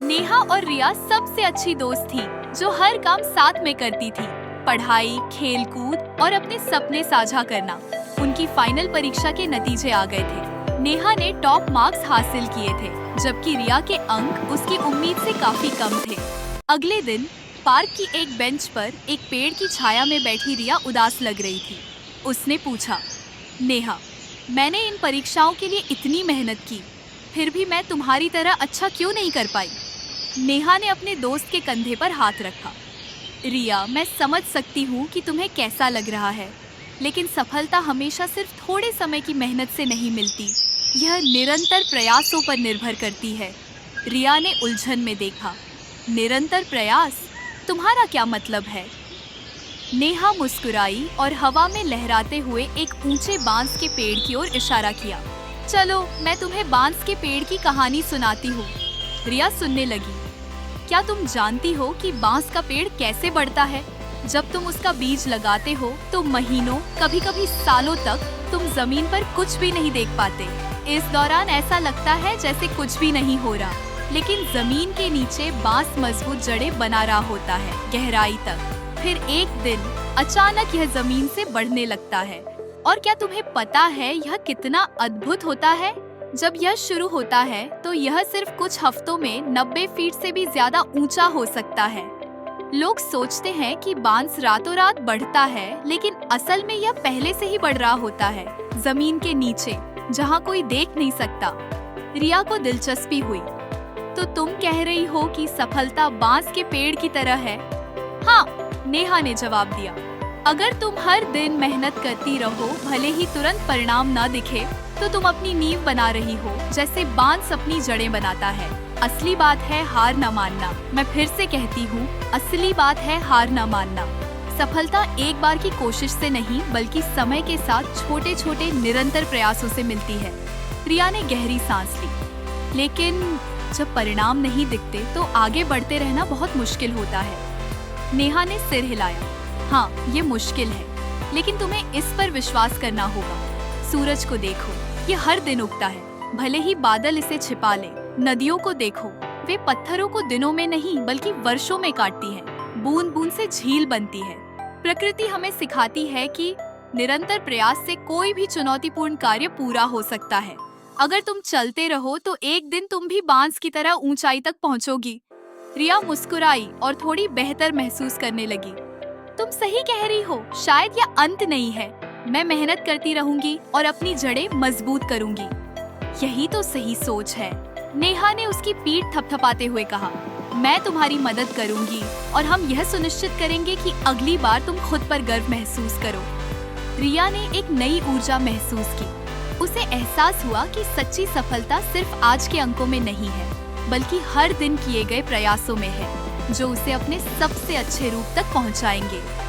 नेहा और रिया सबसे अच्छी दोस्त थी जो हर काम साथ में करती थी। पढ़ाई, खेलकूद और अपने सपने साझा करना। उनकी फाइनल परीक्षा के नतीजे आ गए थे। नेहा ने टॉप मार्क्स हासिल किए थे, जबकि रिया के अंक उसकी उम्मीद से काफी कम थे। अगले दिन पार्क की एक बेंच पर एक पेड़ की छाया में बैठी रिया उदास लग रही थी। उसने पूछा, नेहा, मैंने इन परीक्षाओं के लिए इतनी मेहनत की, फिर भी मैं तुम्हारी तरह अच्छा क्यों नहीं कर पाई? नेहा ने अपने दोस्त के कंधे पर हाथ रखा। रिया, मैं समझ सकती हूँ कि तुम्हें कैसा लग रहा है, लेकिन सफलता हमेशा सिर्फ थोड़े समय की मेहनत से नहीं मिलती। यह निरंतर प्रयासों पर निर्भर करती है। रिया ने उलझन में देखा। निरंतर प्रयास? तुम्हारा क्या मतलब है? नेहा मुस्कुराई और हवा में लहराते हुए एक ऊंचे बांस के पेड़ की ओर इशारा किया। चलो, मैं तुम्हें बांस के पेड़ की कहानी सुनाती हूँ। रिया सुनने लगी। क्या तुम जानती हो कि बांस का पेड़ कैसे बढ़ता है? जब तुम उसका बीज लगाते हो तो महीनों, कभी-कभी सालों तक तुम जमीन पर कुछ भी नहीं देख पाते। इस दौरान ऐसा लगता है जैसे कुछ भी नहीं हो रहा, लेकिन जमीन के नीचे बांस मजबूत जड़ें बना रहा होता है, गहराई तक। फिर एक दिन अचानक यह जमीन से बढ़ने लगता है। और क्या तुम्हें पता है यह कितना अद्भुत होता है? जब यह शुरू होता है तो यह सिर्फ कुछ हफ्तों में 90 फीट से भी ज्यादा ऊंचा हो सकता है। लोग सोचते हैं कि बांस रातों रात बढ़ता है, लेकिन असल में यह पहले से ही बढ़ रहा होता है, जमीन के नीचे, जहाँ कोई देख नहीं सकता। रिया को दिलचस्पी हुई। तो तुम कह रही हो कि सफलता बांस के पेड़ की तरह है? हाँ, नेहा ने जवाब दिया। अगर तुम हर दिन मेहनत करती रहो, भले ही तुरंत परिणाम न दिखे, तो तुम अपनी नींव बना रही हो, जैसे बांस अपनी जड़ें बनाता है। असली बात है हार न मानना। मैं फिर से कहती हूँ, असली बात है हार न मानना। सफलता एक बार की कोशिश से नहीं, बल्कि समय के साथ छोटे छोटे निरंतर प्रयासों से मिलती है। रिया ने गहरी सांस ली। लेकिन जब परिणाम नहीं दिखते तो आगे बढ़ते रहना बहुत मुश्किल होता है। नेहा ने सिर हिलाया। हाँ, ये मुश्किल है, लेकिन तुम्हें इस पर विश्वास करना होगा। सूरज को देखो, ये हर दिन उगता है, भले ही बादल इसे छिपा ले। नदियों को देखो, वे पत्थरों को दिनों में नहीं बल्कि वर्षों में काटती हैं। बूंद बूंद से झील बनती है। प्रकृति हमें सिखाती है कि निरंतर प्रयास से कोई भी चुनौतीपूर्ण कार्य पूरा हो सकता है। अगर तुम चलते रहो तो एक दिन तुम भी बांस की तरह ऊंचाई तक पहुंचोगी। रिया मुस्कुराई और थोड़ी बेहतर महसूस करने लगी। तुम सही कह रही हो, शायद यह अंत नहीं है। मैं मेहनत करती रहूंगी और अपनी जड़ें मजबूत करूंगी। यही तो सही सोच है। नेहा ने उसकी पीठ थपथपाते हुए कहा। मैं तुम्हारी मदद करूंगी और हम यह सुनिश्चित करेंगे कि अगली बार तुम खुद पर गर्व महसूस करो। रिया ने एक नई ऊर्जा महसूस की। उसे एहसास हुआ कि सच्ची सफलता सिर्फ आज के अंकों में नहीं है, बल्कि हर दिन किए गए प्रयासों में है, जो उसे अपने सबसे अच्छे रूप तक पहुंचाएंगे।